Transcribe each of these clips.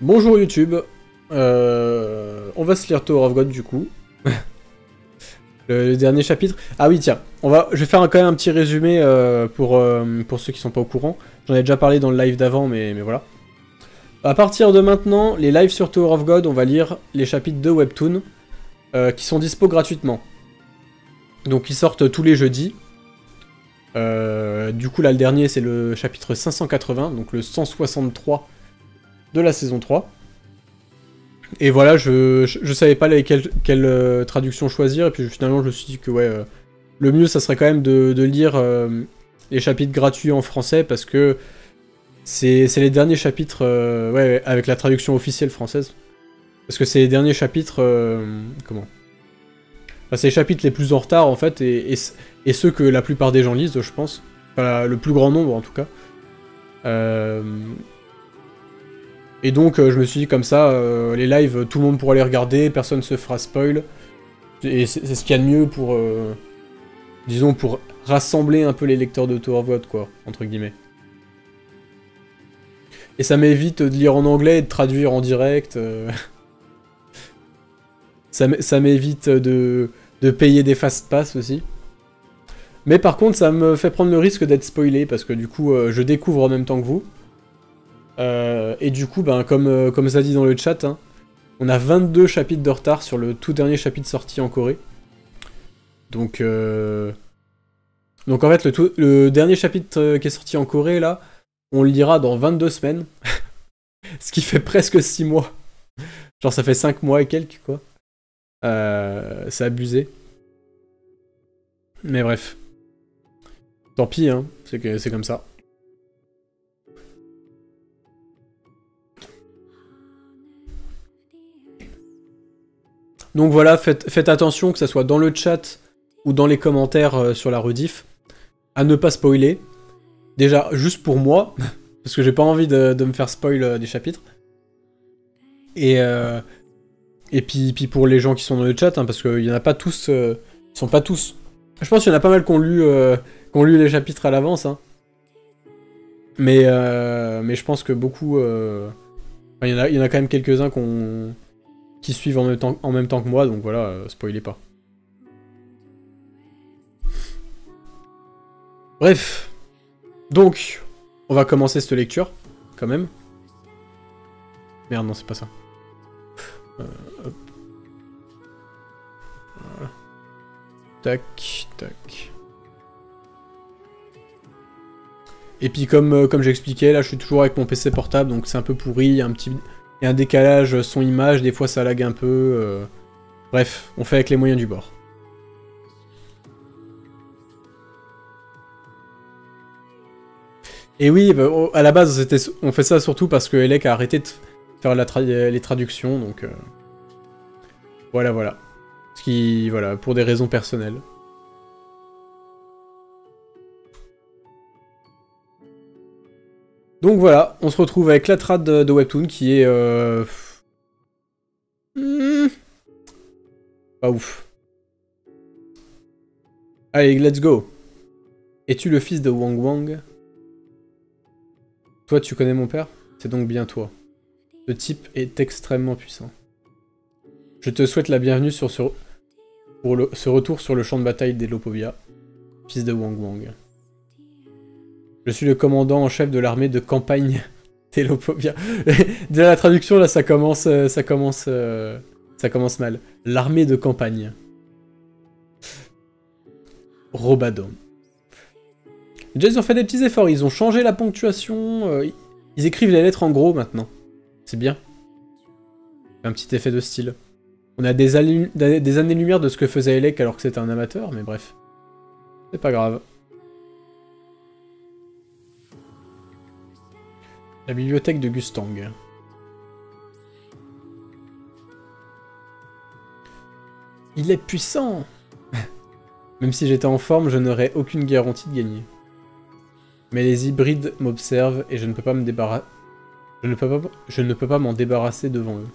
Bonjour YouTube, on va se lire Tower of God du coup, le dernier chapitre. Ah oui tiens, je vais faire quand même un petit résumé pour ceux qui sont pas au courant. J'en ai déjà parlé dans le live d'avant mais voilà. À partir de maintenant, les lives sur Tower of God, on va lire les chapitres de Webtoon qui sont dispo gratuitement. Donc ils sortent tous les jeudis. Du coup là le dernier c'est le chapitre 580, donc le 163 de la saison 3. Et voilà, je savais pas quelle traduction choisir, et puis finalement je me suis dit que ouais, le mieux ça serait quand même de lire les chapitres gratuits en français, parce que c'est les derniers chapitres, ouais, avec la traduction officielle française. Parce que c'est les derniers chapitres, comment enfin, c'est les chapitres les plus en retard en fait, et ceux que la plupart des gens lisent, je pense. Enfin, le plus grand nombre en tout cas. Et donc je me suis dit comme ça, les lives, tout le monde pourra les regarder, personne se fera spoil. Et c'est ce qu'il y a de mieux pour, disons, pour rassembler un peu les lecteurs de Tower of God, quoi, entre guillemets. Et ça m'évite de lire en anglais et de traduire en direct. Ça m'évite de payer des fast-pass aussi. Mais par contre, ça me fait prendre le risque d'être spoilé, parce que du coup, je découvre en même temps que vous. Et du coup, ben, comme ça dit dans le chat, hein, on a 22 chapitres de retard sur le tout dernier chapitre sorti en Corée. Donc en fait, le dernier chapitre qui est sorti en Corée, là, on le lira dans 22 semaines. Ce qui fait presque 6 mois. Genre ça fait 5 mois et quelques, quoi. C'est abusé. Mais bref. Tant pis, hein, c'est comme ça. Donc voilà, faites attention, que ça soit dans le chat ou dans les commentaires sur la rediff, à ne pas spoiler. Déjà, juste pour moi, parce que j'ai pas envie de me faire spoil des chapitres. Et puis pour les gens qui sont dans le chat, hein, parce qu'il y en a pas tous, ils sont pas tous. Je pense qu'il y en a pas mal qui ont lu les chapitres à l'avance, hein. Mais je pense que beaucoup, il y en a quand même quelques-uns qui suivent en même temps que moi, donc voilà, spoilez pas. Bref, donc on va commencer cette lecture, quand même. Merde, non, c'est pas ça. Hop. Voilà. Tac, tac. Et puis comme j'expliquais, là je suis toujours avec mon PC portable, donc c'est un peu pourri, il y a un décalage son-image, des fois ça lag un peu. Bref, on fait avec les moyens du bord. Et oui, bah, à la base on fait ça surtout parce que Elec a arrêté de faire les traductions, donc voilà. Voilà, pour des raisons personnelles. Donc voilà, on se retrouve avec la trad de Webtoon qui est... pas ouf. Allez, let's go. Es-tu le fils de Wang Wang? Toi, tu connais mon père? C'est donc bien toi. Ce type est extrêmement puissant. Je te souhaite la bienvenue pour ce retour sur le champ de bataille d'Elopovia, fils de Wang Wang. Je suis le commandant en chef de l'armée de campagne d'Elopovia. Déjà la traduction là, ça commence mal. L'armée de campagne. Robadon. Déjà ils ont fait des petits efforts, ils ont changé la ponctuation, ils écrivent les lettres en gros maintenant. C'est bien. Un petit effet de style. On a des années-lumière de ce que faisait Elec alors que c'était un amateur, mais bref. C'est pas grave. La bibliothèque de Gustang. Il est puissant. Même si j'étais en forme, je n'aurais aucune garantie de gagner. Mais les hybrides m'observent et je ne peux pas me débarrasser... Je ne peux pas m'en débarrasser devant eux.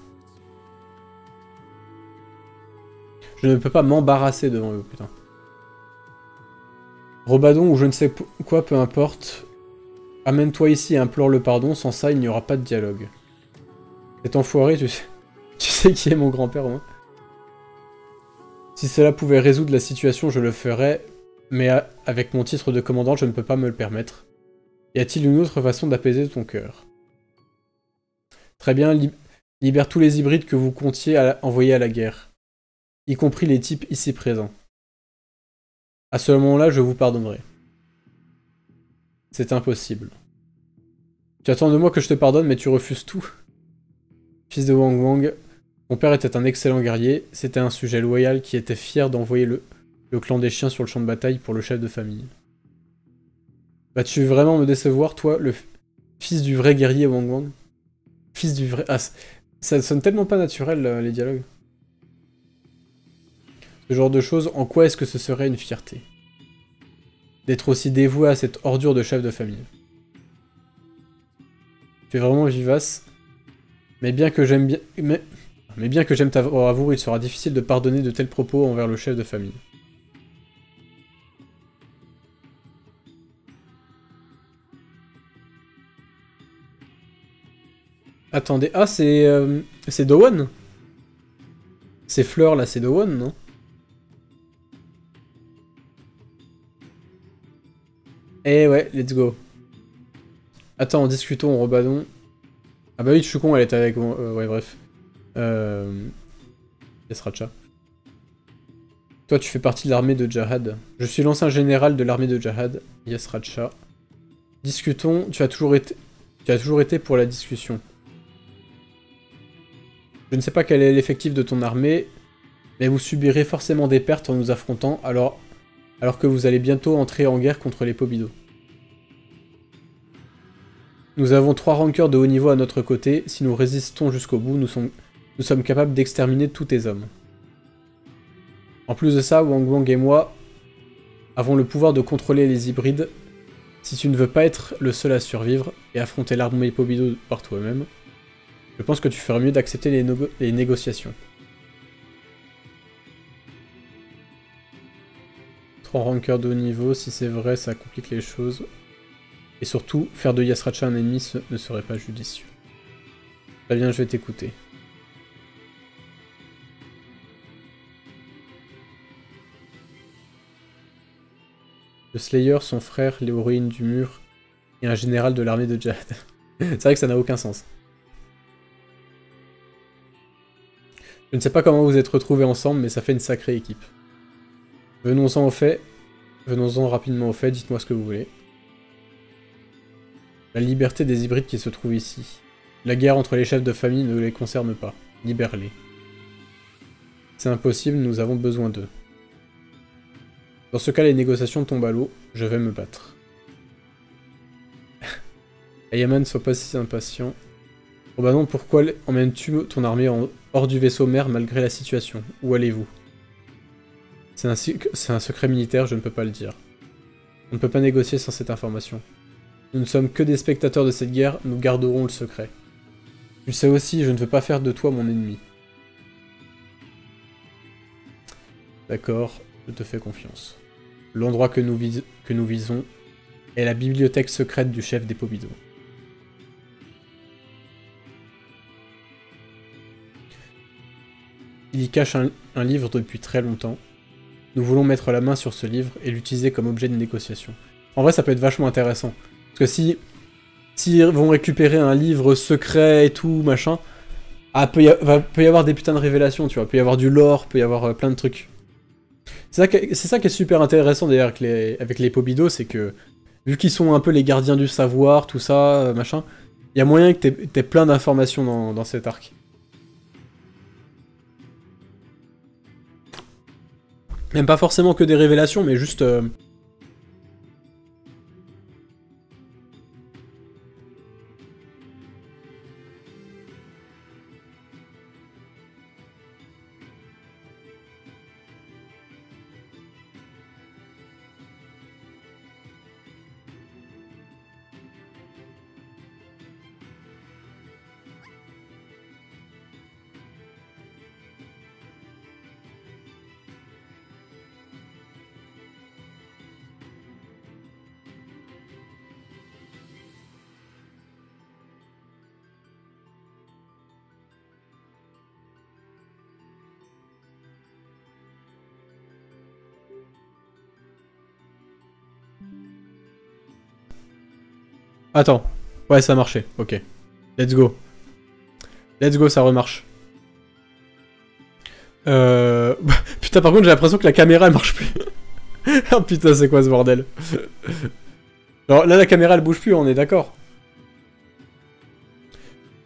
Je ne peux pas m'embarrasser devant eux, putain. Robadon ou je ne sais quoi, peu importe. Amène-toi ici et implore le pardon, sans ça il n'y aura pas de dialogue. Cet enfoiré, tu sais qui est mon grand-père, au moins. Si cela pouvait résoudre la situation, je le ferais, mais avec mon titre de commandant, je ne peux pas me le permettre. Y a-t-il une autre façon d'apaiser ton cœur? Très bien, libère tous les hybrides que vous comptiez envoyer à la guerre, y compris les types ici présents. À ce moment-là, je vous pardonnerai. C'est impossible. Tu attends de moi que je te pardonne, mais tu refuses tout. Fils de Wang Wang, mon père était un excellent guerrier, c'était un sujet loyal qui était fier d'envoyer le clan des chiens sur le champ de bataille pour le chef de famille. Vas-tu vraiment me décevoir, toi, le fils du vrai guerrier Wang Wang? Fils du vrai... Ah, ça sonne tellement pas naturel, les dialogues. Ce genre de choses, en quoi est-ce que ce serait une fierté? D'être aussi dévoué à cette ordure de chef de famille. Tu es vraiment vivace. Mais bien que j'aime bien... Mais bien que j'aime ta bravoure, il sera difficile de pardonner de tels propos envers le chef de famille. Attendez, ah c'est Dowon? Ces fleurs là, c'est Dowon, non? Eh ouais, let's go. Attends, discutons, rebadon. Ah bah oui, je suis con, elle était avec moi. Ouais, bref. Yasracha. Toi, tu fais partie de l'armée de Jahad. Je suis l'ancien général de l'armée de Jahad, Yasracha. Discutons, tu as toujours été pour la discussion. Je ne sais pas quel est l'effectif de ton armée, mais vous subirez forcément des pertes en nous affrontant, alors que vous allez bientôt entrer en guerre contre les Pobido. Nous avons 3 rankeurs de haut niveau à notre côté, si nous résistons jusqu'au bout, nous sommes capables d'exterminer tous tes hommes. En plus de ça, Wang Wang et moi avons le pouvoir de contrôler les hybrides. Si tu ne veux pas être le seul à survivre et affronter l'armée Pobido par toi-même, je pense que tu ferais mieux d'accepter les négociations. 3 rankeurs de haut niveau, si c'est vrai, ça complique les choses. Et surtout, faire de Yasracha un ennemi ne serait pas judicieux. Très bien, je vais t'écouter. Le Slayer, son frère, l'héroïne du mur, et un général de l'armée de Jahad. C'est vrai que ça n'a aucun sens. Je ne sais pas comment vous êtes retrouvés ensemble, mais ça fait une sacrée équipe. Venons-en au fait. Venons-en rapidement au fait, dites-moi ce que vous voulez. La liberté des hybrides qui se trouvent ici. La guerre entre les chefs de famille ne les concerne pas. Libère-les. C'est impossible, nous avons besoin d'eux. Dans ce cas, les négociations tombent à l'eau. Je vais me battre. Ayaman, sois pas si impatient. Oh bah non, pourquoi emmènes-tu ton armée hors du vaisseau mère malgré la situation? Où allez-vous? C'est un secret militaire, je ne peux pas le dire. On ne peut pas négocier sans cette information. Nous ne sommes que des spectateurs de cette guerre, nous garderons le secret. Tu sais aussi, je ne veux pas faire de toi mon ennemi. D'accord, je te fais confiance. L'endroit que nous visons est la bibliothèque secrète du chef des Pobido. Il y cache un livre depuis très longtemps. Nous voulons mettre la main sur ce livre et l'utiliser comme objet de négociation. En vrai, ça peut être vachement intéressant. Parce que s'ils vont récupérer un livre secret et tout, machin, ah, peut y avoir des putains de révélations, tu vois. Peut y avoir du lore, peut y avoir plein de trucs. C'est ça qui est super intéressant d'ailleurs avec les Pobido, c'est que, vu qu'ils sont un peu les gardiens du savoir, tout ça, machin, il y a moyen que t'aies plein d'informations dans cet arc. Même pas forcément que des révélations, mais juste... Attends. Ouais, ça a marché. Ok. Let's go. Let's go, ça remarche. Putain, par contre, j'ai l'impression que la caméra, elle marche plus. Oh putain, c'est quoi ce bordel? Alors là, la caméra, elle bouge plus, on est d'accord.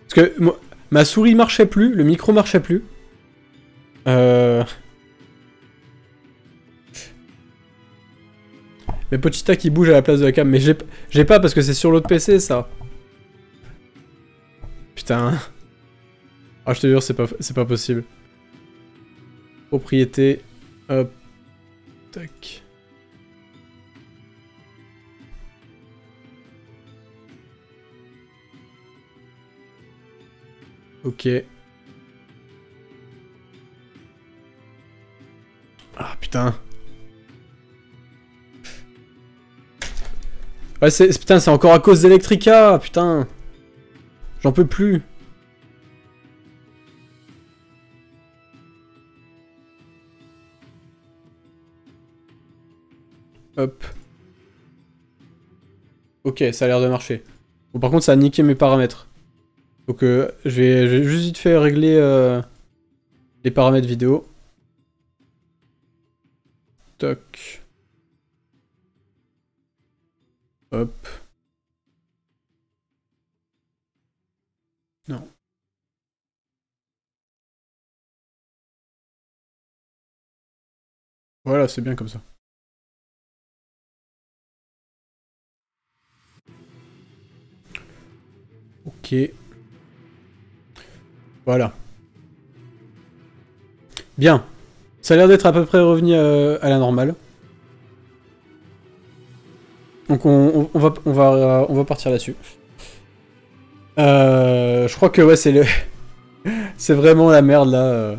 Parce que ma souris marchait plus, le micro marchait plus. Mais Pochita qui bouge à la place de la cam. Mais j'ai pas parce que c'est sur l'autre PC, ça. Putain. Ah, je te jure, c'est pas possible. Propriété. Hop. Tac. Ok. Ah, putain. Ouais, putain, c'est encore à cause d'Electrica, putain. J'en peux plus. Hop. Ok, ça a l'air de marcher. Bon, par contre, ça a niqué mes paramètres. Donc, je vais juste vite fait régler les paramètres vidéo. Toc. Hop. Non. Voilà, c'est bien comme ça. Ok. Voilà. Bien. Ça a l'air d'être à peu près revenu à la normale. Donc on va partir là-dessus. Je crois que ouais, c'est le... c'est vraiment la merde là.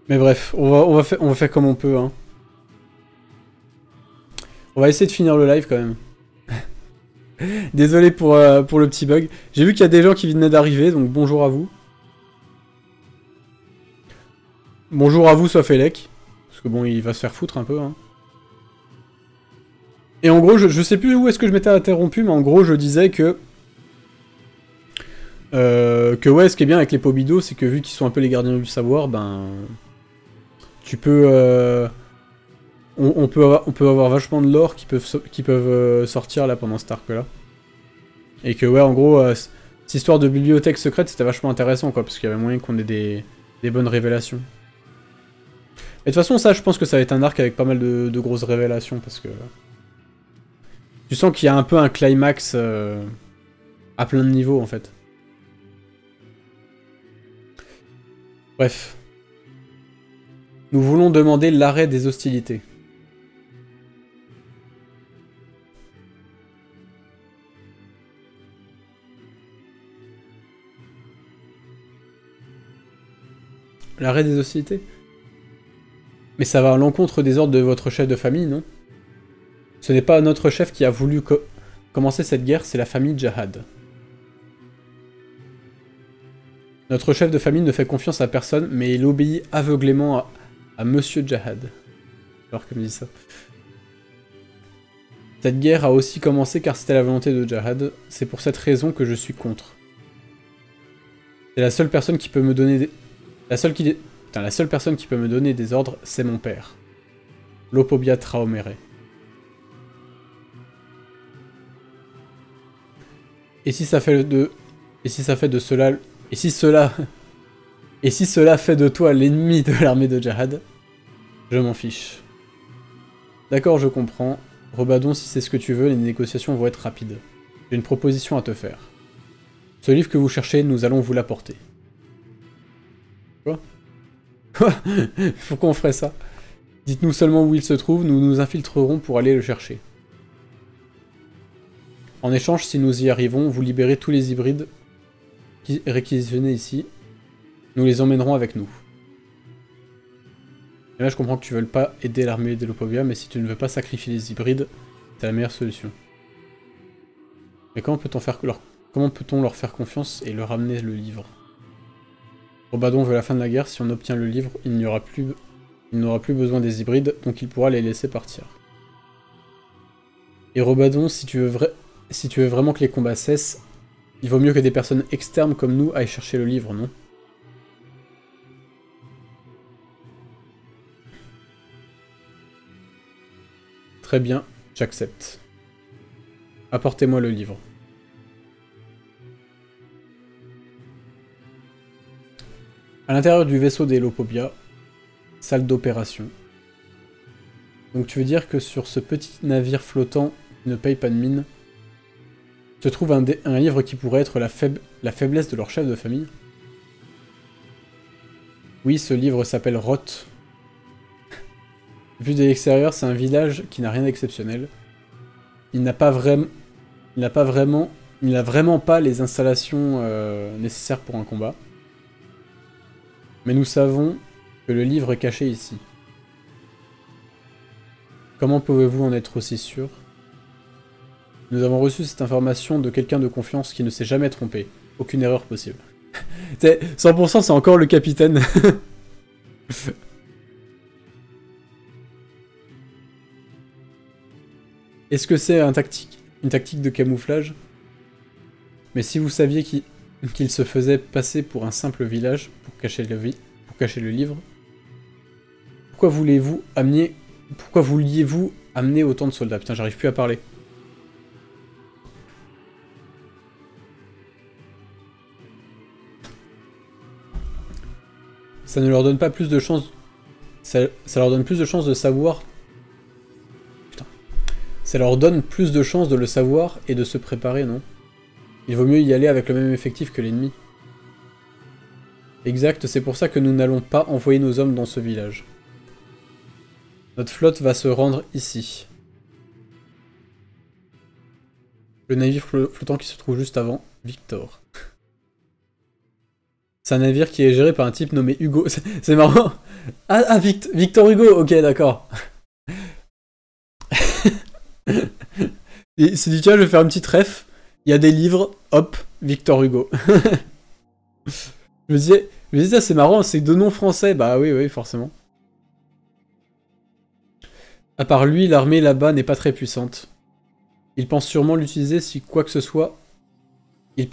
Mais bref, on va faire comme on peut. Hein. On va essayer de finir le live quand même. Désolé pour le petit bug. J'ai vu qu'il y a des gens qui venaient d'arriver, donc bonjour à vous. Bonjour à vous, sauf Elec. Parce que bon, il va se faire foutre un peu. Hein. Et en gros, je sais plus où est-ce que je m'étais interrompu, mais en gros, je disais que... ouais, ce qui est bien avec les Pobido, c'est que vu qu'ils sont un peu les gardiens du savoir, ben... Tu peux... On peut avoir vachement de lore qui peuvent sortir là pendant cet arc-là. Et que ouais, en gros, cette histoire de bibliothèque secrète, c'était vachement intéressant, quoi, parce qu'il y avait moyen qu'on ait des bonnes révélations. Et de toute façon, ça, je pense que ça va être un arc avec pas mal de grosses révélations, parce que... Tu sens qu'il y a un peu un climax à plein de niveaux, en fait. Bref. Nous voulons demander l'arrêt des hostilités. L'arrêt des hostilités? Mais ça va à l'encontre des ordres de votre chef de famille, non? Ce n'est pas notre chef qui a voulu commencer cette guerre, c'est la famille Jahad. Notre chef de famille ne fait confiance à personne, mais il obéit aveuglément à Monsieur Jahad. Alors comme il dit ça. Cette guerre a aussi commencé car c'était la volonté de Jahad, c'est pour cette raison que je suis contre. C'est la seule personne qui peut me donner la seule personne qui peut me donner des ordres, c'est mon père. Lopobia Traomere. Et si ça fait de... Et si ça fait de cela... Et si cela... Et si cela fait de toi l'ennemi de l'armée de Jahad, je m'en fiche. D'accord, je comprends. Rebadon, si c'est ce que tu veux, les négociations vont être rapides. J'ai une proposition à te faire. Ce livre que vous cherchez, nous allons vous l'apporter. Quoi? Quoi? Pourquoi on ferait ça? Dites-nous seulement où il se trouve, nous nous infiltrerons pour aller le chercher. En échange, si nous y arrivons, vous libérez tous les hybrides réquisitionnés ici. Nous les emmènerons avec nous. Et là, je comprends que tu ne veux pas aider l'armée d'Elopobia, mais si tu ne veux pas sacrifier les hybrides, c'est la meilleure solution. Mais comment peut-on leur faire confiance et leur amener le livre? Robadon veut la fin de la guerre, si on obtient le livre, il n'y aura plus Il n'aura plus besoin des hybrides, donc il pourra les laisser partir. Et Robadon, si tu veux vraiment que les combats cessent, il vaut mieux que des personnes externes comme nous aillent chercher le livre, non? Très bien, j'accepte. Apportez-moi le livre. À l'intérieur du vaisseau des Lopobia, salle d'opération. Donc tu veux dire que sur ce petit navire flottant qui ne paye pas de mine, se trouve un livre qui pourrait être la faiblesse de leur chef de famille? Oui, ce livre s'appelle Roth. Vu de l'extérieur, c'est un village qui n'a rien d'exceptionnel. Il n'a vraiment pas les installations nécessaires pour un combat. Mais nous savons que le livre est caché ici. Comment pouvez-vous en être aussi sûr? Nous avons reçu cette information de quelqu'un de confiance qui ne s'est jamais trompé. Aucune erreur possible. 100% c'est encore le capitaine. Est-ce que c'est une tactique de camouflage? Mais si vous saviez qu'il se faisait passer pour un simple village pour cacher le livre, pourquoi vouliez-vous amener autant de soldats? Putain, j'arrive plus à parler. Ça ne leur donne pas plus de chance. Ça leur donne plus de chances de savoir. Putain. Ça leur donne plus de chances de le savoir et de se préparer, non? Il vaut mieux y aller avec le même effectif que l'ennemi. Exact, c'est pour ça que nous n'allons pas envoyer nos hommes dans ce village. Notre flotte va se rendre ici. Le navire flottant qui se trouve juste avant, Victor. C'est un navire qui est géré par un type nommé Hugo. C'est marrant. Victor Hugo, ok, d'accord. Il s'est dit, tiens, je vais faire une petite ref. Il y a des livres, hop, Victor Hugo. Je me disais, c'est marrant, c'est deux noms français. Bah oui, forcément. À part lui, l'armée là-bas n'est pas très puissante. Il pense sûrement l'utiliser si quoi que ce soit... devait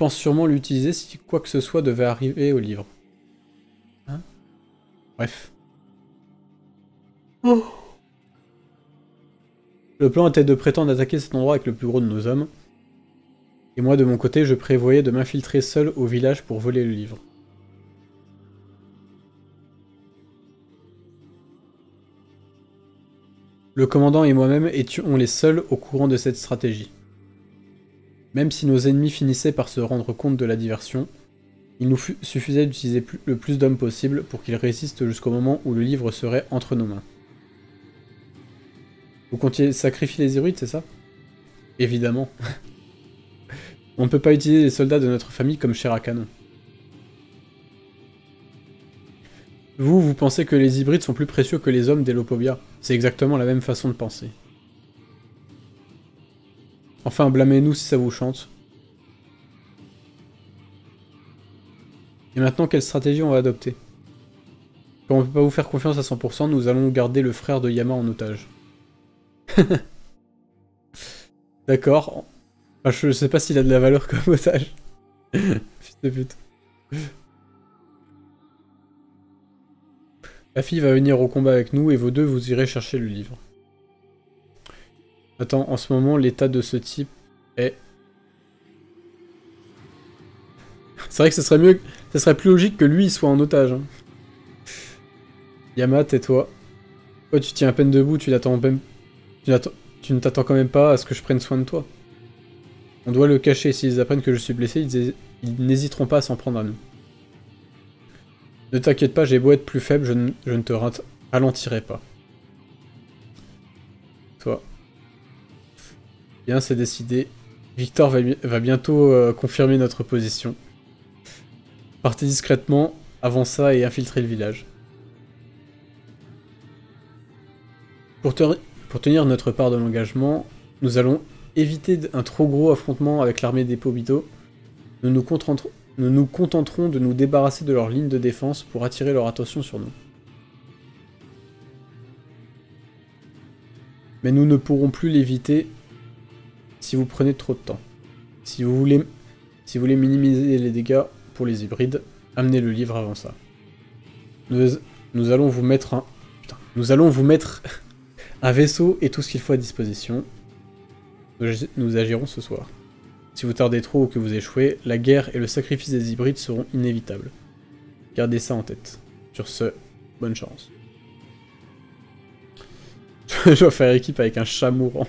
arriver au livre. Hein? Bref. Oh. Le plan était de prétendre attaquer cet endroit avec le plus gros de nos hommes. Et moi, de mon côté, je prévoyais de m'infiltrer seul au village pour voler le livre. Le commandant et moi-même étions les seuls au courant de cette stratégie. Même si nos ennemis finissaient par se rendre compte de la diversion, il nous suffisait d'utiliser le plus d'hommes possible pour qu'ils résistent jusqu'au moment où le livre serait entre nos mains. Vous comptiez sacrifier les hybrides, c'est ça? Évidemment. On ne peut pas utiliser les soldats de notre famille comme chair à canon. Vous pensez que les hybrides sont plus précieux que les hommes des Lopobia. C'est exactement la même façon de penser. Enfin, blâmez-nous si ça vous chante. Et maintenant, quelle stratégie on va adopter? Comme on peut pas vous faire confiance à 100%, nous allons garder le frère de Yama en otage. D'accord. Enfin, je sais pas s'il a de la valeur comme otage. Fils de pute. La fille va venir au combat avec nous et vous deux vous irez chercher le livre. Attends, en ce moment l'état de ce type est... C'est vrai que ce serait mieux, ce serait plus logique que lui soit en otage. Hein. Yama, tais-toi. Toi tu tiens à peine debout, tu ne t'attends quand même pas à ce que je prenne soin de toi. On doit le cacher, s'ils apprennent que je suis blessé, ils n'hésiteront pas à s'en prendre à nous. Ne t'inquiète pas, j'ai beau être plus faible, je ne te ralentirai pas. Toi. Bien, c'est décidé. Victor va bientôt confirmer notre position. Partez discrètement, avant ça, et infiltrez le village. Pour tenir notre part de l'engagement, nous allons éviter un trop gros affrontement avec l'armée des Pobito. Nous nous contenterons de nous débarrasser de leur ligne de défense pour attirer leur attention sur nous. Mais nous ne pourrons plus l'éviter si vous prenez trop de temps. Si vous voulez minimiser les dégâts pour les hybrides, amenez le livre avant ça. Nous allons vous mettre un... Putain. Nous allons vous mettre un vaisseau et tout ce qu'il faut à disposition. Nous agirons ce soir. Si vous tardez trop ou que vous échouez, la guerre et le sacrifice des hybrides seront inévitables. Gardez ça en tête. Sur ce, bonne chance. Je dois faire équipe avec un chat mourant.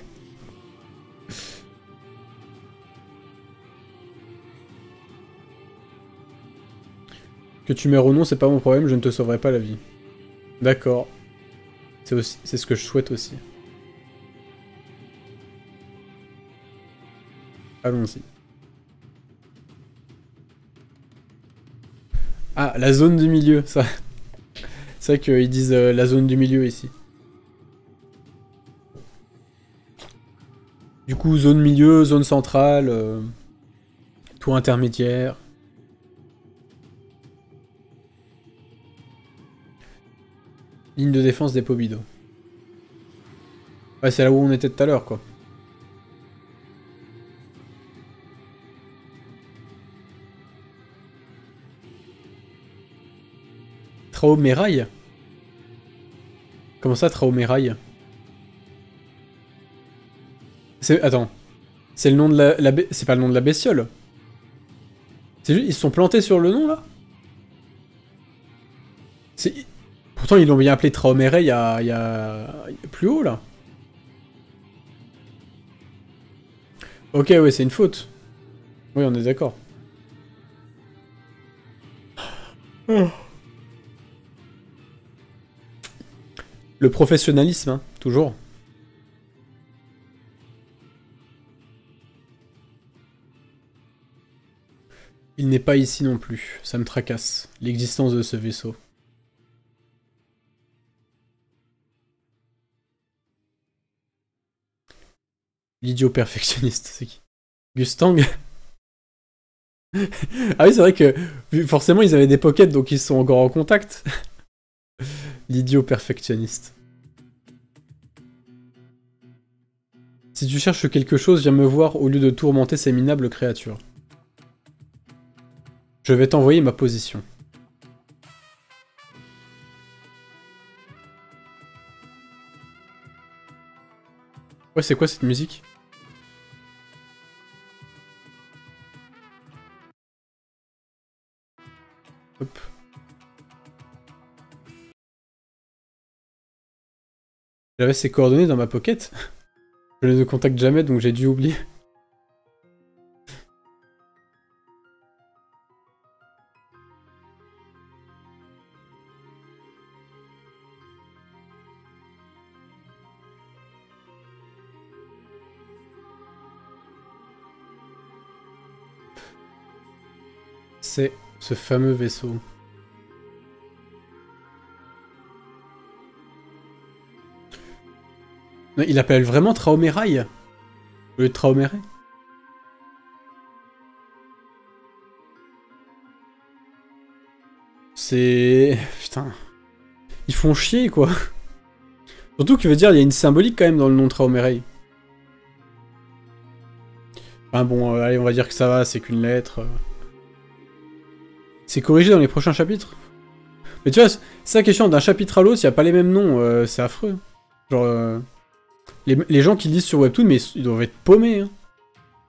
Que tu meurs ou non, c'est pas mon problème, je ne te sauverai pas la vie. D'accord. C'est ce que je souhaite aussi. Allons-y. Ah, la zone du milieu, ça. C'est vrai qu'ils disent la zone du milieu ici. Du coup, zone milieu, zone centrale, tour intermédiaire. Ligne de défense des Pobido. Ouais, c'est là où on était tout à l'heure, quoi. Traumerail? Comment ça, Traumerail? Attends. C'est le nom de la c'est pas le nom de la bestiole. C'est juste, ils se sont plantés sur le nom, là? Pourtant, ils l'ont bien appelé Traumerail il y a plus haut, là. Ok, ouais, c'est une faute. Oui, on est d'accord. Le professionnalisme, hein, toujours. Il n'est pas ici non plus. Ça me tracasse, l'existence de ce vaisseau. L'idiot perfectionniste, c'est qui? Gustang? Ah oui, c'est vrai que forcément ils avaient des pockets, donc ils sont encore en contact. L'idiot perfectionniste. Si tu cherches quelque chose, viens me voir au lieu de tourmenter ces minables créatures. Je vais t'envoyer ma position. Ouais, c'est quoi cette musique? Hop. J'avais ses coordonnées dans ma pocket. Je ne les contacte jamais, donc j'ai dû oublier. C'est ce fameux vaisseau. Non, il appelle vraiment Traumerail au lieu de Traumeray. C'est... Putain. Ils font chier, quoi. Surtout qu'il veut dire, il y a une symbolique quand même dans le nom Traumeray. Enfin bon, allez, on va dire que ça va, c'est qu'une lettre. C'est corrigé dans les prochains chapitres. Mais tu vois, c'est la question, d'un chapitre à l'autre, il n'y a pas les mêmes noms, c'est affreux. Genre, les gens qui lisent sur Webtoon, mais ils doivent être paumés. Hein.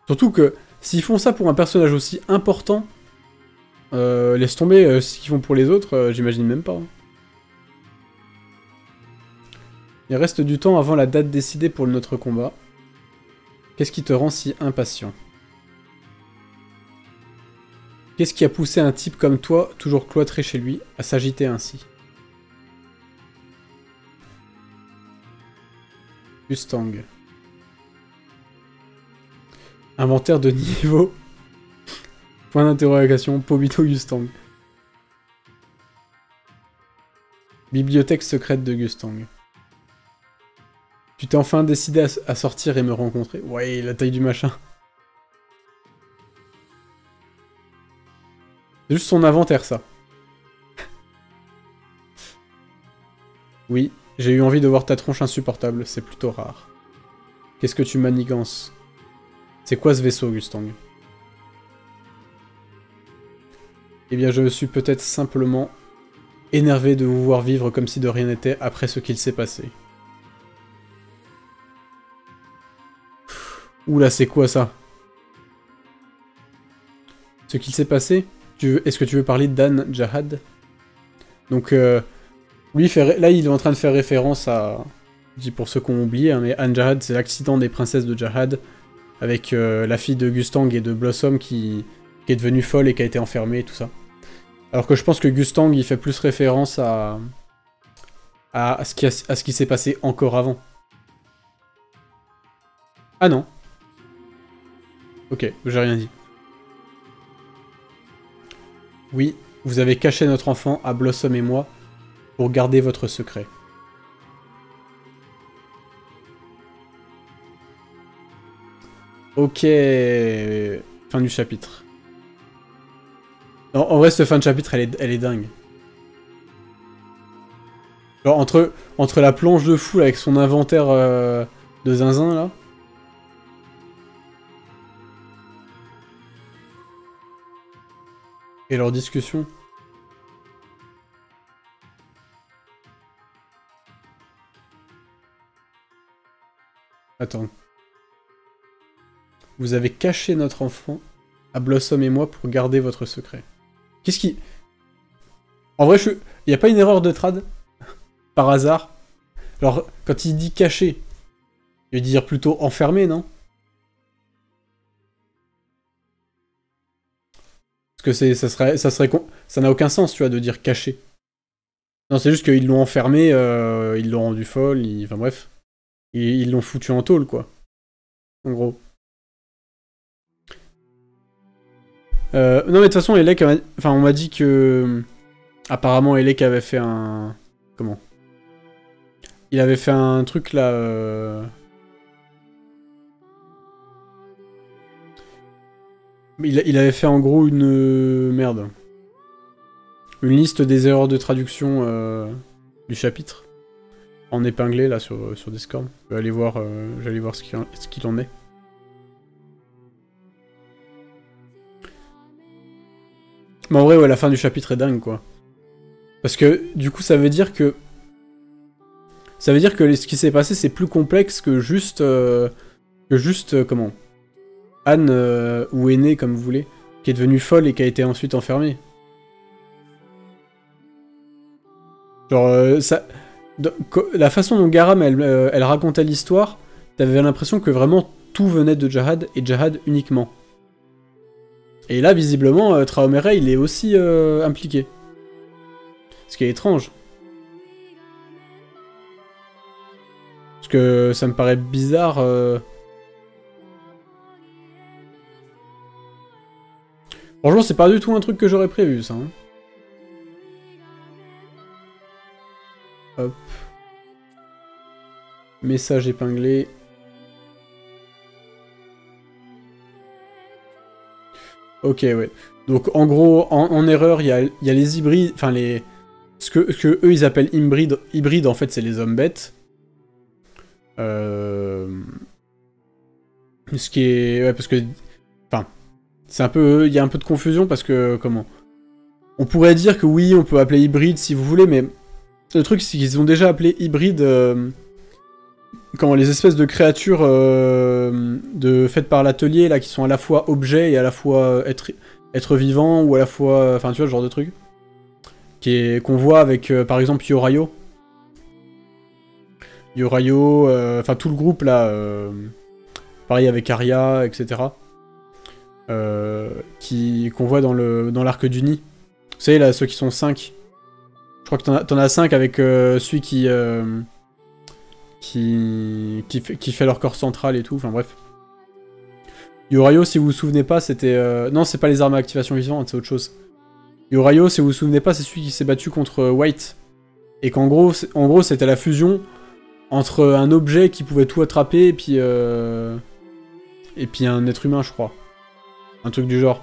Surtout que, s'ils font ça pour un personnage aussi important, laisse tomber ce qu'ils font pour les autres, j'imagine même pas. Hein. Il reste du temps avant la date décidée pour notre combat. Qu'est-ce qui te rend si impatient? Qu'est-ce qui a poussé un type comme toi, toujours cloîtré chez lui, à s'agiter ainsi? Mustang. Inventaire de niveau. Point d'interrogation, Pobito Gustang. Bibliothèque secrète de Gustang. Tu t'es enfin décidé à sortir et me rencontrer? Ouais, la taille du machin. C'est juste son inventaire, ça. Oui, j'ai eu envie de voir ta tronche insupportable, c'est plutôt rare. Qu'est-ce que tu manigances? C'est quoi ce vaisseau, Gustang? Eh bien, je suis peut-être simplement énervé de vous voir vivre comme si de rien n'était après ce qu'il s'est passé. Oula, c'est quoi ça? Ce qu'il s'est passé? Est-ce que tu veux parler d'An Jahad? Donc, lui, là, il est en train de faire référence à... Je dis pour ceux qui ont oublié, hein, mais An Jahad, c'est l'accident des princesses de Jahad, avec la fille de Gustang et de Blossom qui est devenue folle et qui a été enfermée et tout ça. Alors que je pense que Gustang, il fait plus référence à ce qui s'est passé encore avant. Ah non. Ok, j'ai rien dit. Oui, vous avez caché notre enfant à Blossom et moi pour garder votre secret. Ok. Fin du chapitre. Non, en vrai, cette fin de chapitre, elle est dingue. Genre, entre la planche de fou avec son inventaire de zinzin, là. Et leur discussion. Attends. Vous avez caché notre enfant à Blossom et moi pour garder votre secret. Qu'est-ce qui... En vrai, y a pas une erreur de trad? Par hasard? Alors, quand il dit caché, il veut dire plutôt enfermé, non? Parce que ça n'a aucun sens, tu vois, de dire caché. Non, c'est juste qu'ils l'ont enfermé, ils l'ont rendu folle, enfin bref. Ils l'ont foutu en tôle, quoi. En gros. Non, mais de toute façon, Elec, enfin, on m'a dit que... Apparemment, Elec avait fait un... Comment? Il avait fait un truc, là... Il avait fait, en gros, une... Merde. Une liste des erreurs de traduction du chapitre. En épinglé, là, sur Discord. Je vais aller voir ce qu'il en est. Mais en vrai, ouais, la fin du chapitre est dingue, quoi. Parce que, du coup, ça veut dire que ce qui s'est passé, c'est plus complexe que juste... comment Anne, ou Aînée, comme vous voulez, qui est devenue folle et qui a été ensuite enfermée. Genre, la façon dont Garam, elle racontait l'histoire, t'avais l'impression que vraiment tout venait de Jahad, et Jahad uniquement. Et là, visiblement, Traomere, il est aussi impliqué. Ce qui est étrange. Parce que ça me paraît bizarre... Franchement, c'est pas du tout un truc que j'aurais prévu, ça. Hein. Hop. Message épinglé. Ok, ouais. Donc, en gros, en erreur, il y a les hybrides... Enfin, les... Ce que eux, ils appellent hybrides, en fait, c'est les hommes bêtes. Ce qui est... Ouais, parce que... Enfin... C'est un peu... Il y a un peu de confusion, parce que... Comment? On pourrait dire que oui, on peut appeler hybride si vous voulez, mais... Le truc, c'est qu'ils ont déjà appelé hybride... Comment, les espèces de créatures faites par l'atelier, là, qui sont à la fois objets et à la fois être vivants, ou à la fois... Enfin, tu vois, ce genre de truc. Qu'on voit avec, par exemple, Yorayo. Yorayo, enfin, tout le groupe, là, pareil avec Arya, etc. Qu'on voit dans l'arc du nid. Vous savez, là, ceux qui sont 5. Je crois que t'en as 5 avec celui qui fait leur corps central et tout, enfin bref. Yorayo, si vous vous souvenez pas, c'était... Non, c'est pas les armes à activation vivante, c'est autre chose. Yorayo, si vous vous souvenez pas, c'est celui qui s'est battu contre White. Et qu'en gros, c'était la fusion entre un objet qui pouvait tout attraper et puis un être humain, je crois. Un truc du genre.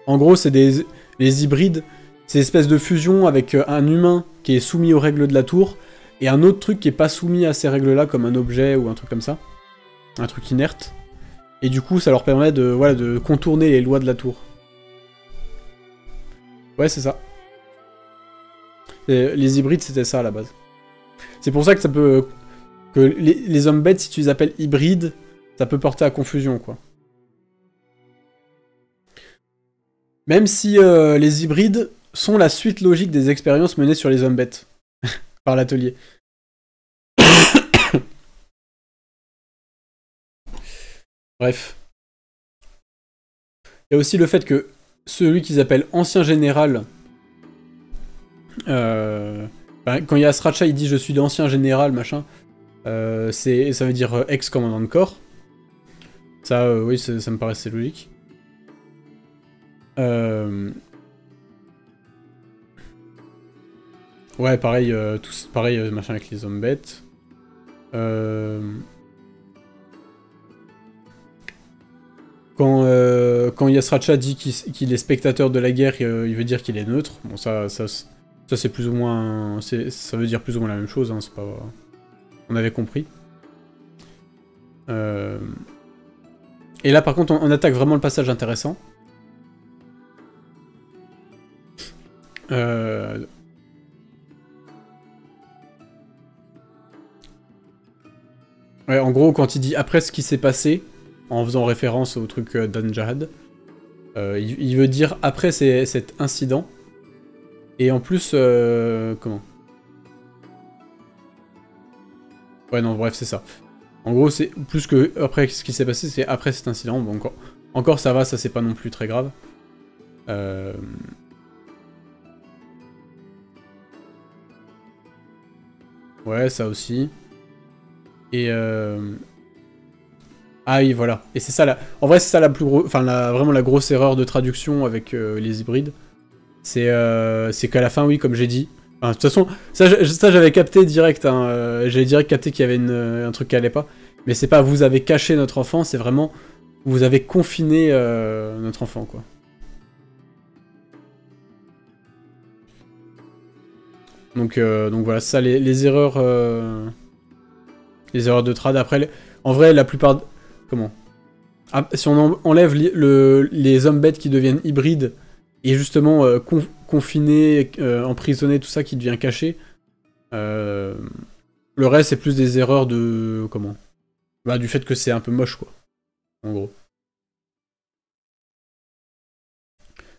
En gros, c'est les hybrides, c'est une espèce de fusion avec un humain qui est soumis aux règles de la tour et un autre truc qui est pas soumis à ces règles-là, comme un objet ou un truc comme ça. Un truc inerte. Et du coup, ça leur permet de, voilà, de contourner les lois de la tour. Ouais, c'est ça. Les hybrides, c'était ça à la base. C'est pour ça que ça peut... que les hommes bêtes, si tu les appelles hybrides, ça peut porter à confusion, quoi. Même si les hybrides sont la suite logique des expériences menées sur les hommes bêtes. Par l'atelier. Bref. Il y a aussi le fait que celui qu'ils appellent ancien général... quand il y a Sriracha, il dit je suis l'ancien général, machin. Ça veut dire ex-commandant de corps. Ça, oui, ça me paraissait logique. Ouais, pareil, pareil, machin avec les hommes bêtes. Quand Yasracha dit qu'il est spectateur de la guerre, il veut dire qu'il est neutre. Bon, ça c'est plus ou moins... ça veut dire plus ou moins la même chose, hein, c'est pas... On avait compris. Et là, par contre, on attaque vraiment le passage intéressant. Ouais, en gros, quand il dit après ce qui s'est passé, en faisant référence au truc d'Anjahad, il veut dire après cet incident. Et en plus, comment? Ouais, non, bref, c'est ça. En gros, c'est plus que après ce qui s'est passé, c'est après cet incident. Bon, encore ça va, ça c'est pas non plus très grave. Ouais, ça aussi. Et ah oui, voilà. Et c'est ça la... En vrai, c'est ça la plus grosse... Enfin, vraiment la grosse erreur de traduction avec les hybrides. C'est qu'à la fin, oui, comme j'ai dit... Enfin, de toute façon, ça j'avais capté direct. Hein, j'avais direct capté qu'il y avait un truc qui allait pas. Mais c'est pas vous avez caché notre enfant, c'est vraiment... Vous avez confiné notre enfant, quoi. Donc voilà, ça, les erreurs... Les erreurs de trad. Après, en vrai, la plupart... Comment? Ah, si on enlève les hommes bêtes qui deviennent hybrides, et justement confinés, emprisonnés, tout ça qui devient caché, le reste, c'est plus des erreurs de... Comment? Bah, du fait que c'est un peu moche, quoi. En gros.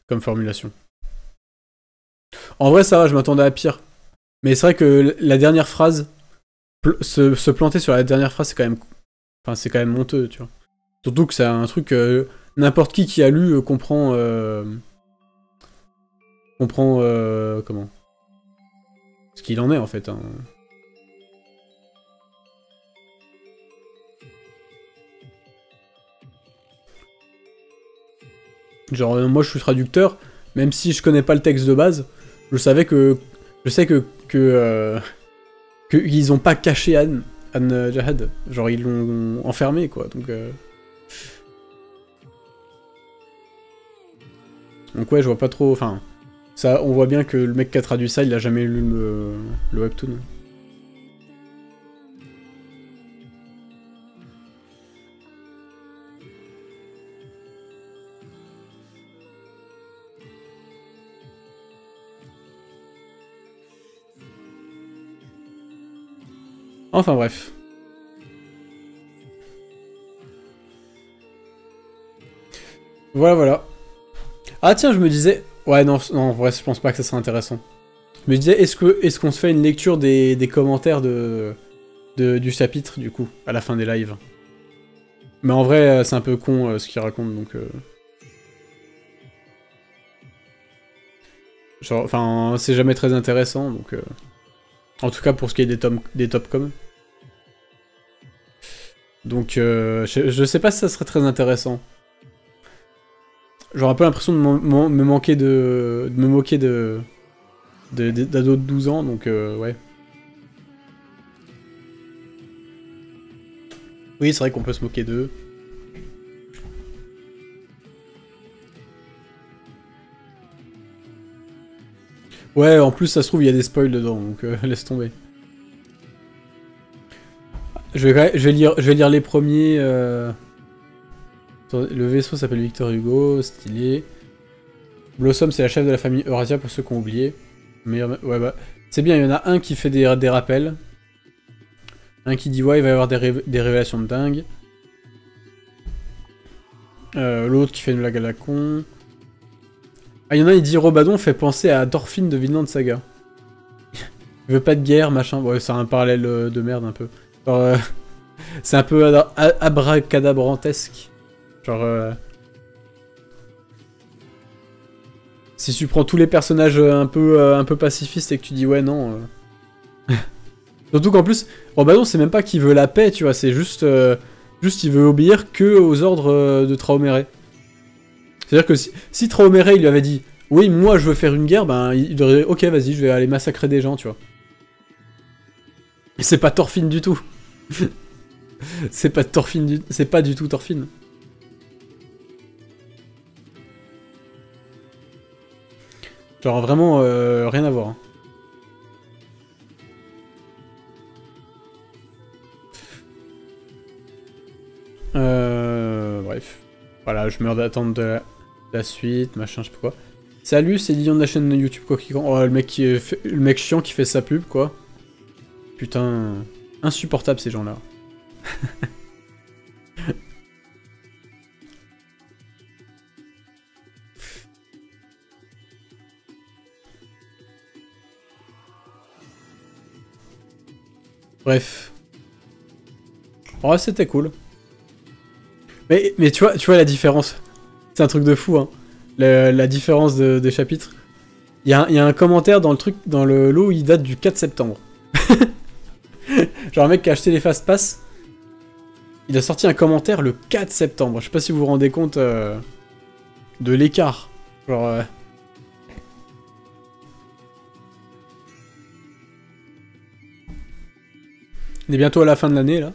Comme formulation. En vrai, ça va, je m'attendais à pire. Mais c'est vrai que la dernière phrase... Se planter sur la dernière phrase, c'est quand même... Enfin, c'est quand même honteux, tu vois. Surtout que c'est un truc... n'importe qui a lu comprend... comment? Ce qu'il en est, en fait. Hein. Genre, moi, je suis traducteur, même si je connais pas le texte de base, je sais qu'ils ont pas caché Anne Jahad. Genre, ils l'ont enfermé, quoi. Donc ouais, je vois pas trop... Enfin, ça, on voit bien que le mec qui a traduit ça, il a jamais lu le webtoon. Enfin bref. Voilà, voilà. Ah tiens, je me disais... Ouais, non, en vrai, je pense pas que ça serait intéressant. Je me disais, est-ce qu'on se fait une lecture des commentaires du chapitre, du coup, à la fin des lives? Mais en vrai, c'est un peu con ce qu'il raconte, donc... Genre, enfin, c'est jamais très intéressant, donc... En tout cas, pour ce qui est des top com. Donc, je sais pas si ça serait très intéressant. J'aurais un peu l'impression de me moquer d'ados de 12 ans, donc ouais. Oui, c'est vrai qu'on peut se moquer d'eux. Ouais, en plus, ça se trouve, il y a des spoils dedans, donc laisse tomber. je vais lire les premiers. Le vaisseau s'appelle Victor Hugo, stylé. Blossom, c'est la chef de la famille Eurasia pour ceux qui ont oublié. Mais ouais, bah, c'est bien, il y en a un qui fait des rappels. Un qui dit ouais, il va y avoir des révélations de dingue. L'autre qui fait une blague à la con. Ah, il y en a, il dit Robadon fait penser à Thorfinn de Vinland Saga. Il veut pas de guerre, machin. Ouais, c'est un parallèle de merde un peu. Genre, c'est un peu abracadabrantesque. Genre... si tu prends tous les personnages un peu pacifistes et que tu dis ouais, non... Surtout qu'en plus, Robadon, c'est même pas qu'il veut la paix, tu vois, c'est juste... juste, il veut obéir que aux ordres de Traomere. C'est-à-dire que si Traomere, il lui avait dit « Oui, moi, je veux faire une guerre », ben, il aurait dit « Ok, vas-y, je vais aller massacrer des gens, tu vois. » Et c'est pas Thorfinn du tout. C'est pas Thorfinn du... C'est pas du tout Thorfinn. Genre, vraiment, rien à voir. Hein. Bref. Voilà, je meurs d'attendre de la suite, machin, je sais pas quoi. Salut, c'est Lilian de la chaîne YouTube quoi qui... Oh, le mec chiant qui fait sa pub, quoi. Putain... Insupportable, ces gens-là. Bref. Oh, c'était cool. Mais tu vois la différence. C'est un truc de fou, hein. La différence de chapitres. Il y a un commentaire dans le lot, il date du 4 septembre. Genre un mec qui a acheté les Fast Pass, il a sorti un commentaire le 4 septembre. Je sais pas si vous vous rendez compte de l'écart. Genre... On est bientôt à la fin de l'année, là.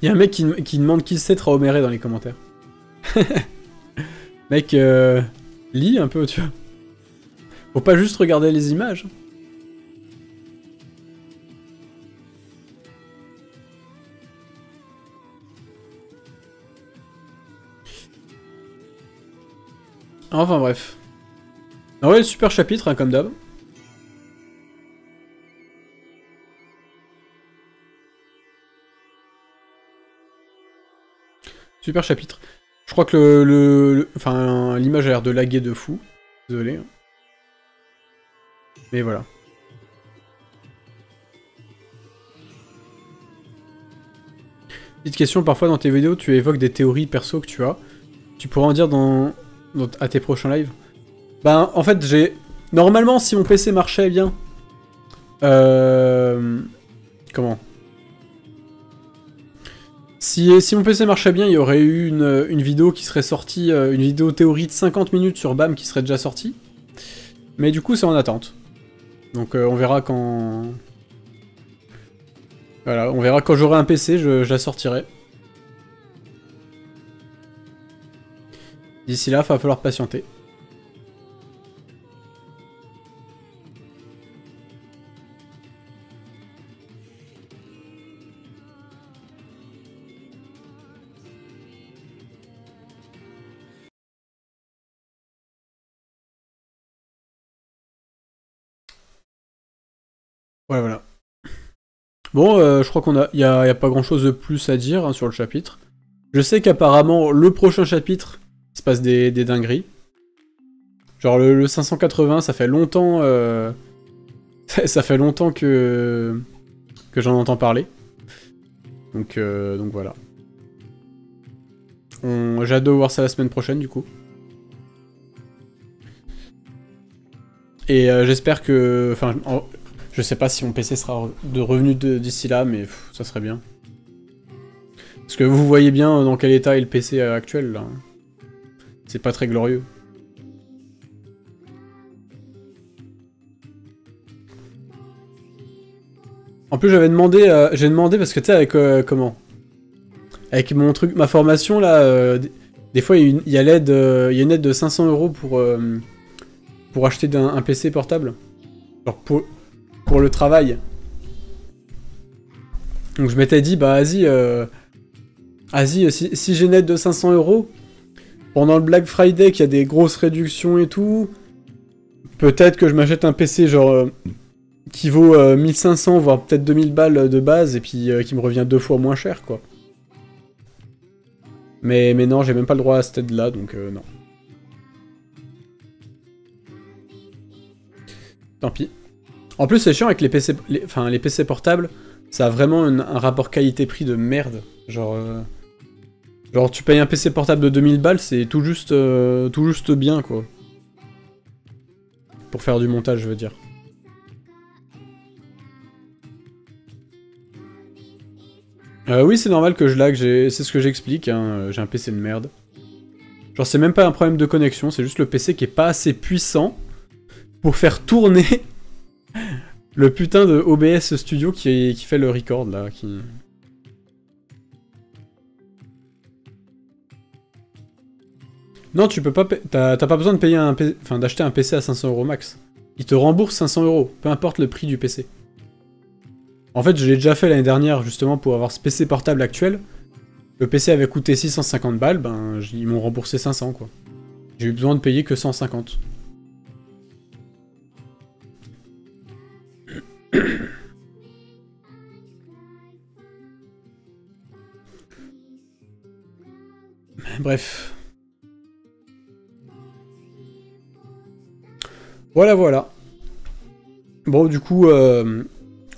Il y a un mec qui demande qui c'est Traomere dans les commentaires. Mec, lis un peu, tu vois. Faut pas juste regarder les images. Enfin bref. Ah ouais, super chapitre, hein, comme d'hab. Super chapitre. Je crois que enfin, l'image a l'air de laguer de fou. Désolé. Mais voilà. Petite question, parfois dans tes vidéos, tu évoques des théories perso que tu as. Tu pourrais en dire à tes prochains lives? Ben, en fait, j'ai... Normalement, si mon PC marchait bien... Comment? Si mon PC marchait bien, il y aurait eu une vidéo qui serait sortie, une vidéo théorie de 50 minutes sur BAM qui serait déjà sortie. Mais du coup, c'est en attente. Donc on verra quand... Voilà, on verra quand j'aurai un PC, je la sortirai. D'ici là, il va falloir patienter. Ouais, voilà. Bon, je crois y a pas grand chose de plus à dire hein, sur le chapitre. Je sais qu'apparemment, le prochain chapitre, il se passe des dingueries. Genre le 580, ça fait longtemps... ça fait longtemps que j'en entends parler. Donc voilà. J'ai hâte de voir ça la semaine prochaine, du coup. Et j'espère que... Enfin, je sais pas si mon PC sera revenu d'ici là, mais ça serait bien. Parce que vous voyez bien dans quel état est le PC actuel, là. C'est pas très glorieux. En plus, j'ai demandé parce que tu sais, avec comment? Avec mon truc, ma formation, là, Des fois, il y a l'aide, il y a une aide de 500 € pour acheter un PC portable. Genre pour le travail. Donc je m'étais dit, bah vas-y, si j'ai une aide de 500 €, pendant le Black Friday, qu'il y a des grosses réductions et tout, peut-être que je m'achète un PC genre qui vaut 1500, voire peut-être 2000 balles de base, et puis qui me revient 2 fois moins cher, quoi. Mais non, j'ai même pas le droit à cette aide-là, donc non. Tant pis. En plus, c'est chiant avec les PC, les PC portables, ça a vraiment un rapport qualité-prix de merde. Genre, tu payes un PC portable de 2000 balles, c'est tout juste bien, quoi. Pour faire du montage, je veux dire. Oui, c'est normal que je lag, c'est ce que j'explique, hein, j'ai un PC de merde. Genre, c'est même pas un problème de connexion, c'est juste le PC qui est pas assez puissant pour faire tourner le putain de OBS Studio qui fait le record, là, qui... Non, tu peux pas... T'as pas besoin de payer d'acheter un PC à 500 € max. Il te rembourse 500 €, peu importe le prix du PC. En fait, je l'ai déjà fait l'année dernière, justement, pour avoir ce PC portable actuel. Le PC avait coûté 650 balles, ben, ils m'ont remboursé 500, quoi. J'ai eu besoin de payer que 150. Bref. Voilà. Bon, du coup,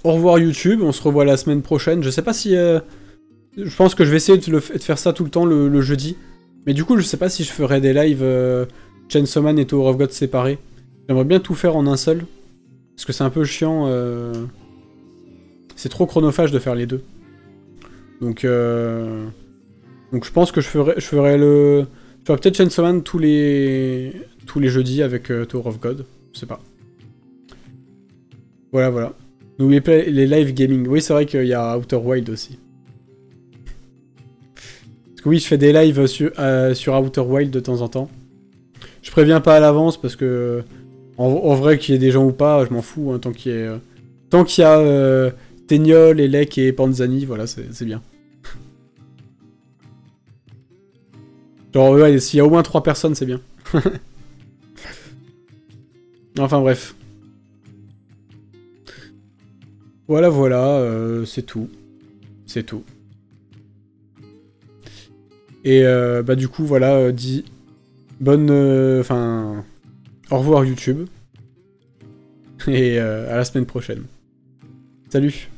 au revoir YouTube, on se revoit la semaine prochaine. Je sais pas si... je pense que je vais essayer de faire ça tout le temps le jeudi. Mais du coup, je sais pas si je ferai des lives Chainsaw Man et Tower of God séparés. J'aimerais bien tout faire en un seul. Parce que c'est un peu chiant. C'est trop chronophage de faire les deux. Donc je pense que je ferai peut-être Chainsaw Man tous les jeudis avec Tower of God. Je sais pas. Voilà. N'oubliez pas les live gaming. Oui, c'est vrai qu'il y a Outer Wild aussi. Parce que oui, je fais des lives sur Outer Wild de temps en temps. Je préviens pas à l'avance parce que en vrai qu'il y ait des gens ou pas, je m'en fous, hein, tant qu'il y a Teignol, Elec et Panzani, voilà, c'est bien. Genre ouais, s'il y a au moins 3 personnes, c'est bien. Enfin bref. Voilà, c'est tout. C'est tout. Et bah du coup, voilà, dit bonne... au revoir YouTube. Et à la semaine prochaine. Salut.